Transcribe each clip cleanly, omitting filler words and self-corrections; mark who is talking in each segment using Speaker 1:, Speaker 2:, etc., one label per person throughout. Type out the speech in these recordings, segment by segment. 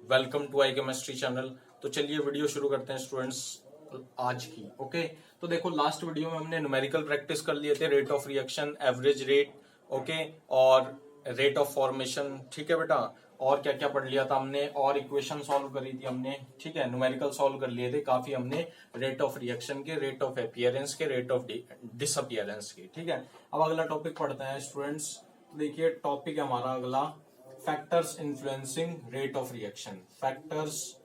Speaker 1: Welcome to I chemistry channel. तो चलिए video शुरू करते हैं स्टूडेंट्स आज की। ओके, तो देखो लास्ट वीडियो में हमने न्यूमेरिकल प्रैक्टिस कर लिए थे, rate of reaction, average rate, okay, और रेट ऑफ फॉर्मेशन। ठीक है बेटा, और क्या क्या पढ़ लिया था हमने, और इक्वेशन सॉल्व करी थी हमने। ठीक है, न्यूमेरिकल सॉल्व कर लिए थे काफी हमने, रेट ऑफ रिएक्शन के, रेट ऑफ अपीयरेंस के, रेट ऑफ डिसअपीयरेंस के। ठीक है, अब अगला टॉपिक पढ़ते हैं स्टूडेंट्स। देखिए टॉपिक है हमारा अगला, factors influencing rate of reaction. Factors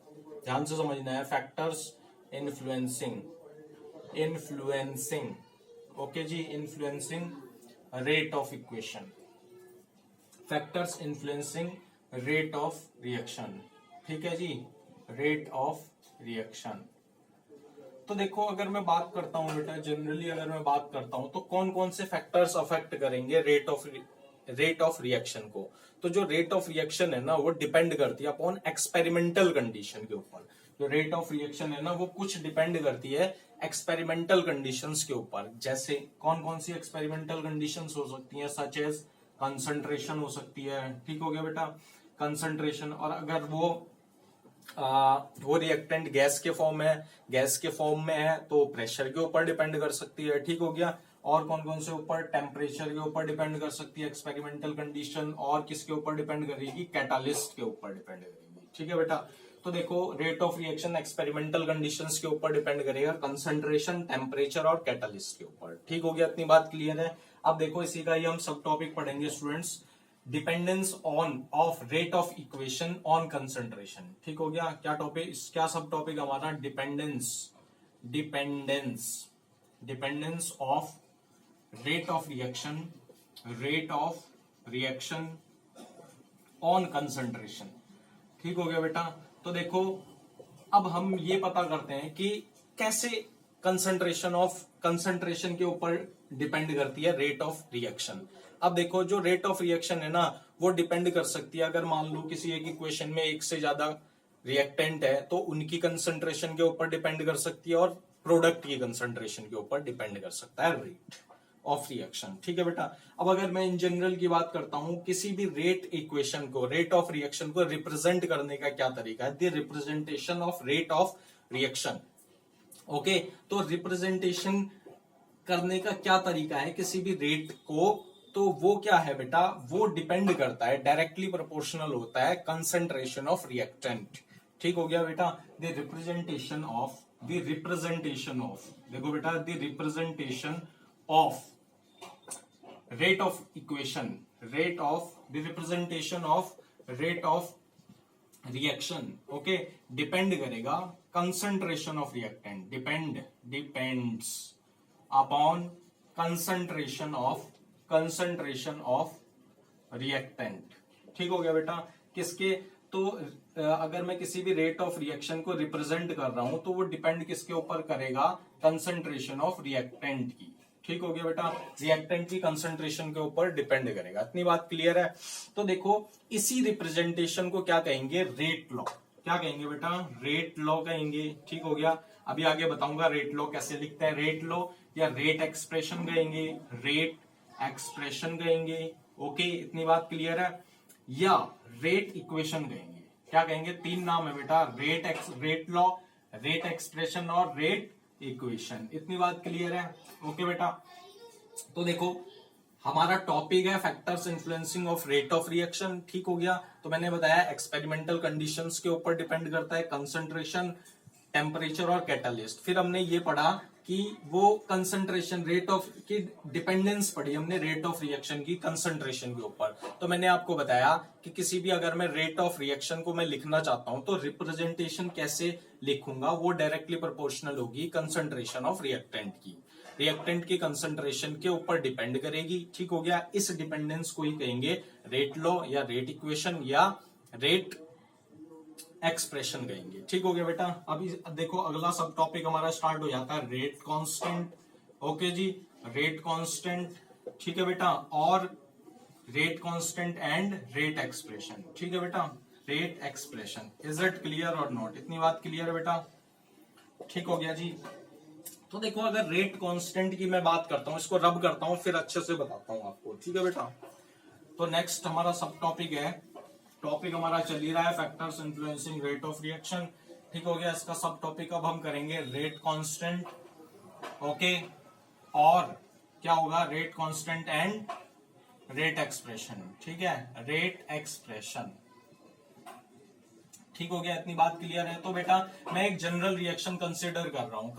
Speaker 1: ध्यान से समझना है, फैक्टर्स इन्फ्लुएंसिंग ओके जी, influencing rate of equation, factors influencing rate of reaction. ठीक है जी, रेट ऑफ रिएक्शन। तो देखो अगर मैं बात करता हूं बेटा, जनरली अगर मैं बात करता हूं तो कौन कौन से फैक्टर्स अफेक्ट करेंगे रेट ऑफ रिएक्शन को। तो जो रेट ऑफ रिएक्शन है ना वो डिपेंड करती है अपॉन एक्सपेरिमेंटल कंडीशन के ऊपर। जो रेट ऑफ रिएक्शन है ना वो कुछ डिपेंड करती है एक्सपेरिमेंटल कंडीशंस के ऊपर। जैसे कौन कौन सी एक्सपेरिमेंटल कंडीशंस हो सकती हैं, सच एज कंसंट्रेशन हो सकती है। ठीक हो गया बेटा, कंसंट्रेशन। और अगर वो रिएक्टेंट गैस के फॉर्म में है तो प्रेशर के ऊपर डिपेंड कर सकती है। ठीक हो गया, और कौन कौन से ऊपर, टेम्परेचर के ऊपर डिपेंड कर सकती है एक्सपेरिमेंटल कंडीशन, और किसके ऊपर डिपेंड करेगी, कैटालिस्ट के ऊपर डिपेंड करेगी। ठीक है बेटा, तो देखो rate of reaction experimental conditions के ऊपर डिपेंड करेगा, कंसंट्रेशन, टेम्परेचर और कैटालिस्ट के ऊपर। ठीक हो गया, इतनी बात क्लियर है। अब देखो इसी का ही हम सब टॉपिक पढ़ेंगे students, dependence on off rate of equation on concentration. ठीक हो गया, क्या टॉपिक, क्या सब टॉपिक हमारा, dependence dependence of rate of reaction on concentration. ठीक हो गया बेटा। तो देखो अब हम ये पता करते हैं कि कैसे कंसंट्रेशन के ऊपर डिपेंड करती है रेट ऑफ रिएक्शन। अब देखो जो रेट ऑफ रिएक्शन है ना वो डिपेंड कर सकती है, अगर मान लो किसी एक इक्वेशन में एक से ज्यादा रिएक्टेंट है तो उनकी कंसंट्रेशन के ऊपर डिपेंड कर सकती है, और प्रोडक्ट की कंसंट्रेशन के ऊपर डिपेंड कर सकता है रेट ऑफ रिएक्शन। ठीक है बेटा। अब अगर मैं इन जनरल की बात करता हूं, किसी भी रेट इक्वेशन को, रेट ऑफ रिएक्शन को रिप्रेजेंट करने का क्या तरीका है, the representation of rate of reaction. Okay, तो रिप्रेजेंटेशन करने का क्या तरीका है किसी भी रेट को, तो वो क्या है बेटा, वो डिपेंड करता है, डायरेक्टली प्रोपोर्शनल होता है कंसंट्रेशन ऑफ रिएक्टेंट। ठीक हो गया बेटा, द रिप्रेजेंटेशन ऑफ देखो बेटा, the representation of rate of equation, representation of rate of reaction, okay, depend करेगा concentration of reactant, depends upon concentration of reactant. ठीक हो गया बेटा, किसके, तो अगर मैं किसी भी रेट ऑफ रिएक्शन को रिप्रेजेंट कर रहा हूं तो वो डिपेंड किसके ऊपर करेगा, कंसंट्रेशन ऑफ रिएक्टेंट की। ठीक हो गया बेटा, रिएक्टेंट की कंसंट्रेशन के ऊपर डिपेंड करेगा। इतनी बात क्लियर है। तो देखो इसी रिप्रेजेंटेशन को क्या कहेंगे, रेट लॉ। क्या कहेंगे बेटा, रेट लॉ कहेंगे। ठीक हो गया, अभी आगे बताऊंगा रेट लॉ कैसे लिखते हैं, रेट लॉ या रेट एक्सप्रेशन कहेंगे, ओके, इतनी बात क्लियर है, या रेट इक्वेशन कहेंगे। क्या कहेंगे, तीन नाम है बेटा, रेट लॉ, रेट एक्सप्रेशन और रेट इक्वेशन। इतनी बात क्लियर है, ओके बेटा। तो देखो हमारा टॉपिक है factors influencing of rate of reaction. ठीक हो गया, तो मैंने बताया एक्सपेरिमेंटल कंडीशंस के ऊपर डिपेंड करता है, कंसंट्रेशन, टेम्परेचर और कैटालिस्ट। फिर हमने ये पढ़ा कि वो कंसंट्रेशन, रेट ऑफ की डिपेंडेंस पढ़ी हमने रेट ऑफ रिएक्शन की कंसंट्रेशन के ऊपर। तो मैंने आपको बताया कि किसी भी, अगर मैं रेट ऑफ रिएक्शन को मैं लिखना चाहता हूं तो रिप्रेजेंटेशन कैसे लिखूंगा, वो डायरेक्टली प्रोपोर्शनल होगी कंसंट्रेशन ऑफ रिएक्टेंट की कंसंट्रेशन के ऊपर डिपेंड करेगी। ठीक हो गया, इस डिपेंडेंस को ही कहेंगे रेट लॉ या रेट इक्वेशन या रेट एक्सप्रेशन कहेंगे। ठीक हो गया बेटा। अभी देखो अगला सब टॉपिक हमारा स्टार्ट हो जाता है, रेट कांस्टेंट। ओके जी, रेट कांस्टेंट। ठीक है बेटा, और rate constant and rate expression. ठीक है बेटा, rate expression, is it clear or not, इतनी बात क्लियर है बेटा। ठीक हो गया जी। तो देखो अगर रेट कांस्टेंट की मैं बात करता हूं, इसको रब करता हूं फिर अच्छे से बताता हूं आपको। ठीक है बेटा, तो नेक्स्ट हमारा सब टॉपिक है टॉपिक हमारा चल ही रहा है factors influencing rate of reaction. ठीक हो गया। इसका सब टॉपिक अब हम करेंगे रेट कांस्टेंट। ओके, और क्या होगा, rate constant and rate expression. ठीक है, रेट एक्सप्रेशन। ठीक हो गया, इतनी बात क्लियर है। तो बेटा मैं एक जनरल रिएक्शन कंसीडर कर रहा हूं,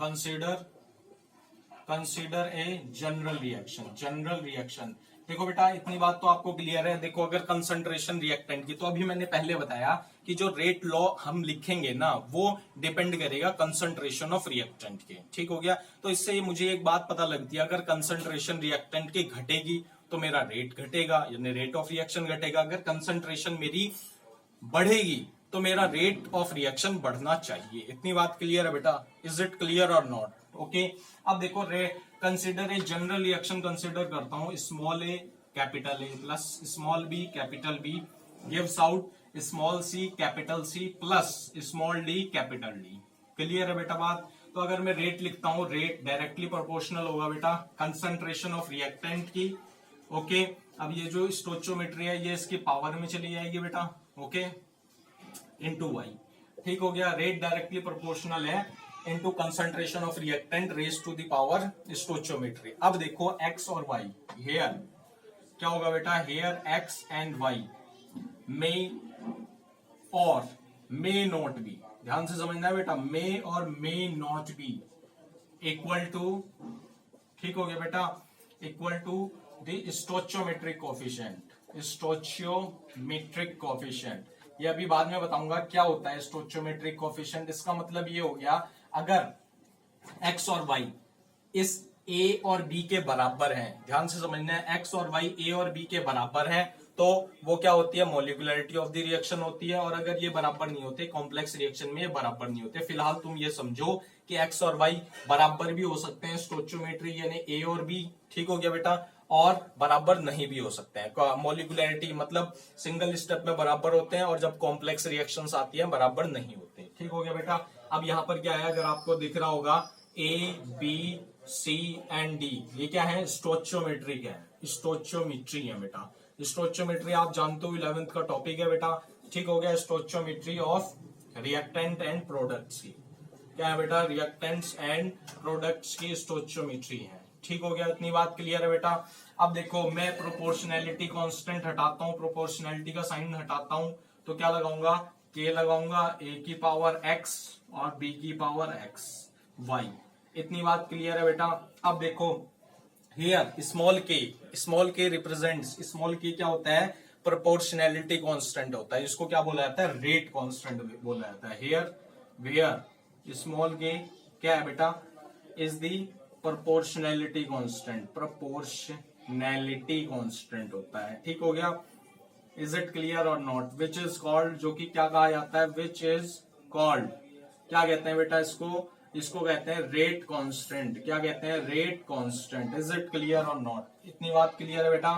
Speaker 1: कंसीडर ए जनरल रिएक्शन। देखो बेटा इतनी बात तो आपको क्लियर है। देखो अगर कंसंट्रेशन रिएक्टेंट की, तो अभी मैंने पहले बताया कि जो रेट लॉ हम लिखेंगे ना वो डिपेंड करेगा कंसंट्रेशन ऑफ रिएक्टेंट के। ठीक हो गया। तो इससे मुझे एक बात पता लगती है, अगर कंसंट्रेशन रिएक्टेंट की घटेगी तो मेरा रेट घटेगा, यानी रेट ऑफ रिएक्शन घटेगा। अगर कंसंट्रेशन मेरी बढ़ेगी तो मेरा रेट ऑफ रिएक्शन बढ़ना चाहिए। इतनी बात क्लियर है बेटा? Is it clear or not? Okay, अब देखो consider a general reaction consider करता हूं। Small A capital A plus small B capital B gives out small C capital C plus small D capital D. Clear है बेटा बात? तो अगर मैं रेट लिखता हूं, रेट डायरेक्टली प्रोपोर्शनल होगा बेटा कंसंट्रेशन ऑफ रिएक्टेंट की। ओके, अब ये जो स्टोइचियोमेट्री है ये इसकी पावर में चली जाएगी बेटा। Okay, into Y. ठीक हो गया। रेट डायरेक्टली प्रोपोर्शनल है into concentration of reactant raise to the power stoichiometry. अब देखो एक्स और वाई, हेयर क्या होगा बेटा, here X and Y may और मे नॉट बी, ध्यान से समझना है बेटा, मे और may not be equal to, ठीक हो गया बेटा, equal to the stoichiometric coefficient, stoichiometric coefficient. ये अभी बाद में बताऊंगा क्या होता है स्टोइचियोमेट्रिक कोएफिशिएंट। इसका मतलब ये हो गया, अगर एक्स और वाई इस ए और बी के बराबर हैं, ध्यान से समझना है, एक्स और वाई ए और बी के बराबर हैं, तो वो क्या होती है, मॉलिक्युलरिटी ऑफ द रिएक्शन होती है। और अगर ये बराबर नहीं होते, कॉम्प्लेक्स रिएक्शन में ये बराबर नहीं होते। फिलहाल तुम ये समझो कि एक्स और वाई बराबर भी हो सकते हैं स्टोइचियोमेट्री यानी ए और बी। ठीक हो गया बेटा, और बराबर नहीं भी हो सकते हैं। मॉलिक्युलरिटी मतलब सिंगल स्टेप में बराबर होते हैं और जब कॉम्प्लेक्स रिएक्शंस आती हैं बराबर नहीं होते। ठीक हो गया बेटा। अब यहाँ पर क्या है, अगर आपको दिख रहा होगा A B C and D, ये क्या है, स्टोइचियोमेट्री क्या है, स्टोइचियोमेट्री है बेटा। स्टोइचियोमेट्री आप जानते हो 11th का टॉपिक है बेटा। ठीक हो गया, stoichiometry of reactant and products की क्या है बेटा, रिएक्टेंट्स एंड प्रोडक्ट्स की स्टोइचियोमेट्री है। ठीक हो गया, इतनी बात क्लियर है बेटा। अब देखो मैं प्रोपोर्शनैलिटी कांस्टेंट हटाता हूं, प्रोपोर्शनैलिटी का साइन हटाता हूं, तो क्या लगाऊंगा, के लगाऊंगा, ए की पावर एक्स और बी की पावर एक्स वाई। इतनी बात क्लियर है बेटा। अब देखो हियर स्मॉल के रिप्रेजेंट्स, स्मॉल के क्या होता है, प्रोपोर्शनैलिटी कांस्टेंट होता है। इसको क्या बोला जाता है, रेट कांस्टेंट बोला जाता है। हियर वेयर स्मॉल के क्या है बेटा, is the proportionality constant, proportionality constant होता है। ठीक हो गया, is it clear or not? Which is called, जो कि क्या कहा जाता है, विच इज कॉल्ड, क्या कहते हैं बेटा इसको, इसको कहते हैं रेट कांस्टेंट। क्या कहते हैं, rate constant. Is it clear or not? इतनी बात क्लियर है बेटा?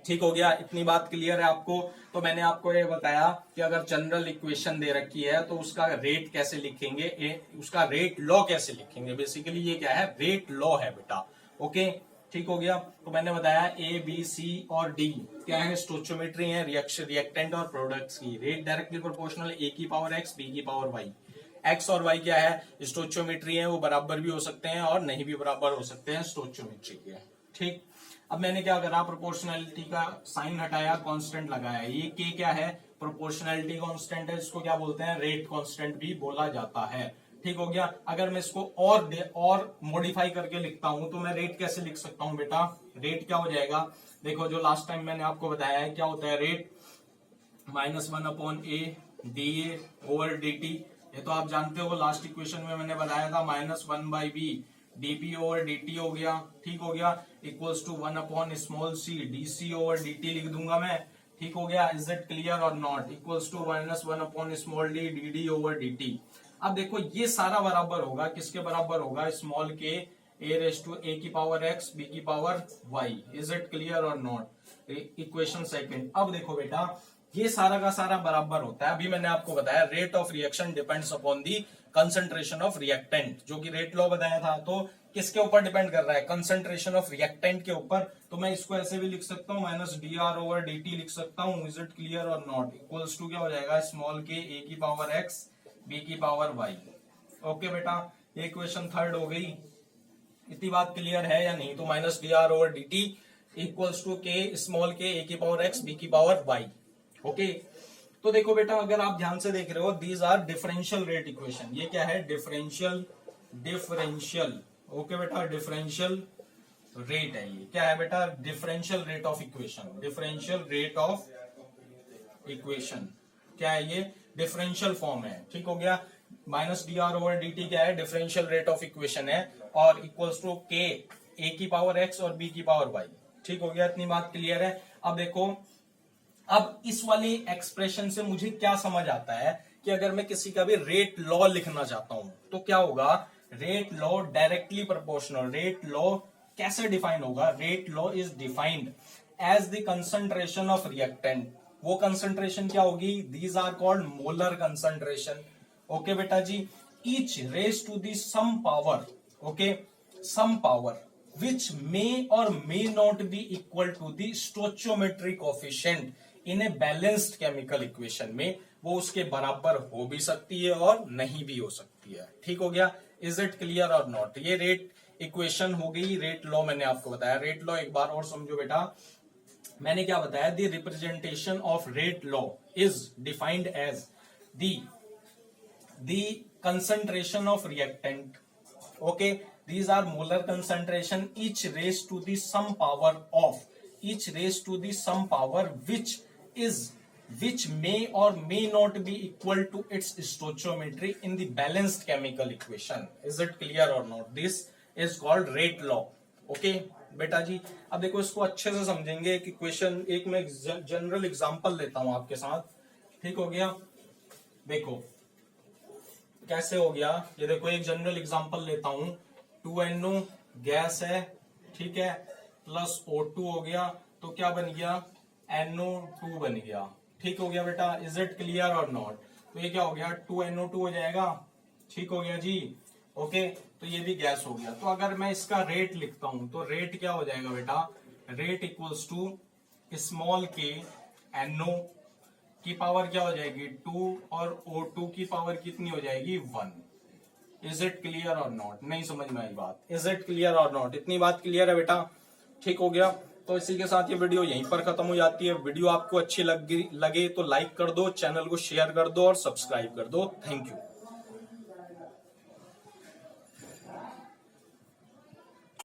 Speaker 1: ठीक हो गया, इतनी बात क्लियर है आपको? तो मैंने आपको ये बताया कि अगर जनरल इक्वेशन दे रखी है तो उसका रेट कैसे लिखेंगे, उसका रेट लॉ कैसे लिखेंगे। बेसिकली ये क्या है, रेट लॉ है बेटा। ओके, ठीक हो गया। तो मैंने बताया ए बी सी और डी क्या है, स्टोइचियोमेट्री है रिएक्टेंट और प्रोडक्ट्स की। रेट डायरेक्टली प्रोपोर्शनल ए की पावर एक्स बी की पावर वाई। एक्स और वाई क्या है, स्टोइचियोमेट्री है, वो बराबर भी हो सकते हैं और नहीं भी बराबर हो सकते हैं, स्टोइचियोमेट्री के। ठीक, अब मैंने क्या करा, प्रोपोर्शनैलिटी का साइन हटाया, कांस्टेंट लगाया। ये के क्या है, प्रोपोर्शनैलिटी कांस्टेंट है, इसको क्या बोलते हैं, रेट कांस्टेंट भी बोला जाता है। ठीक हो गया। अगर मैं इसको और मॉडिफाई करके लिखता हूं तो मैं रेट कैसे लिख सकता हूं बेटा, रेट क्या हो जाएगा, देखो जो लास्ट टाइम मैंने आपको बताया है क्या होता है rate, -1 upon A D A over D T. ये तो आप जानते हो, लास्ट इक्वेशन में मैंने बताया था -1 by B D B over dt हो गया। ठीक हो गया, equals to 1 upon small C D C over dt लिख दूंगा मैं। ठीक हो गया, is it clear or not? Equals to -1 upon small D D over dt। अब देखो ये सारा बराबर होगा, किसके बराबर होगा, स्मॉल के ए रेस टू ए की पावर एक्स बी की पावर Y. Is it clear or not? Equation second. अब देखो बेटा ये सारा का सारा बराबर होता है। अभी मैंने आपको बताया rate of reaction depends upon the concentration of reactant, जो कि रेट लॉ बताया था। तो किसके ऊपर डिपेंड कर रहा है, कंसंट्रेशन ऑफ रिएक्टेंट के ऊपर। तो मैं इसको ऐसे भी लिख सकता हूं, माइनस dr/dt लिख सकता हूं। Is it clear or not? Equals to क्या हो जाएगा, स्मॉल के a की पावर x b की पावर y। ओके बेटा, ये इक्वेशन थर्ड हो गई। इतनी बात क्लियर है या नहीं? तो माइनस dr/dt इक्वल्स टू के स्मॉल के a की पावर x b की पावर y। ओके, तो देखो बेटा, अगर आप ध्यान से देख रहे हो, these are differential rate equation. ये क्या है, डिफरेंशियल। ओके बेटा, डिफरेंशियल रेट है ये। क्या है बेटा, differential rate of equation. Differential rate of equation क्या है, ये डिफरेंशियल फॉर्म है। ठीक हो गया, माइनस dr/dt क्या है, डिफरेंशियल रेट ऑफ इक्वेशन है, और इक्वल्स टू के a की पावर x और b की पावर y। ठीक हो गया, इतनी बात क्लियर है। अब देखो, अब इस वाली एक्सप्रेशन से मुझे क्या समझ आता है कि अगर मैं किसी का भी रेट लॉ लिखना चाहता हूं तो क्या होगा, rate law directly proportional. Rate law कैसे डिफाइन होगा, rate law is defined as the concentration of reactant. वो कंसंट्रेशन क्या होगी, these are called molar concentration. Okay बेटा जी, each raise to the some power, okay, some power which may or may not be equal to the stoichiometric coefficient in a balanced chemical equation में वो उसके बराबर हो भी सकती है और नहीं भी हो सकती है। ठीक हो गया, is it clear or not? ये रेट इक्वेशन हो गई, रेट लॉ मैंने आपको बताया। रेट लॉ एक बार और समझो बेटा, मैंने क्या बताया, the representation of rate law is defined as the concentration of reactant. Okay, these are molar concentration each raised to the some power of, each raised to the some power which may or may not be equal to its stoichiometry in the balanced chemical equation. Is it clear or not? This is called rate law. Okay बेटा जी, अब देखो इसको अच्छे से समझेंगे कि question एक मैं जनरल एग्जांपल लेता हूं आपके साथ। ठीक हो गया, देखो कैसे हो गया ये, देखो एक जनरल एग्जांपल लेता हूं। 2NO गैस है, ठीक है, प्लस O2 हो गया, तो क्या बन गया, NO2 बन गया। ठीक हो गया बेटा, is it clear or not? तो ये क्या हो गया, 2NO2 हो जाएगा। ठीक हो गया जी, ओके, तो ये भी गैस हो गया। तो अगर मैं इसका रेट लिखता हूं तो रेट क्या हो जाएगा बेटा, रेट इक्वल्स टू स्मॉल के NO की पावर क्या हो जाएगी 2 और O2 की पावर कितनी हो जाएगी 1। Is it clear or not? नहीं समझ में आई बात? Is it clear or not? इतनी बात क्लियर है बेटा? ठीक हो गया, तो इसी के साथ ये वीडियो यहीं पर खत्म हो जाती है। वीडियो आपको अच्छी लगे तो लाइक कर दो, चैनल को शेयर कर दो और सब्सक्राइब कर दो। Thank you.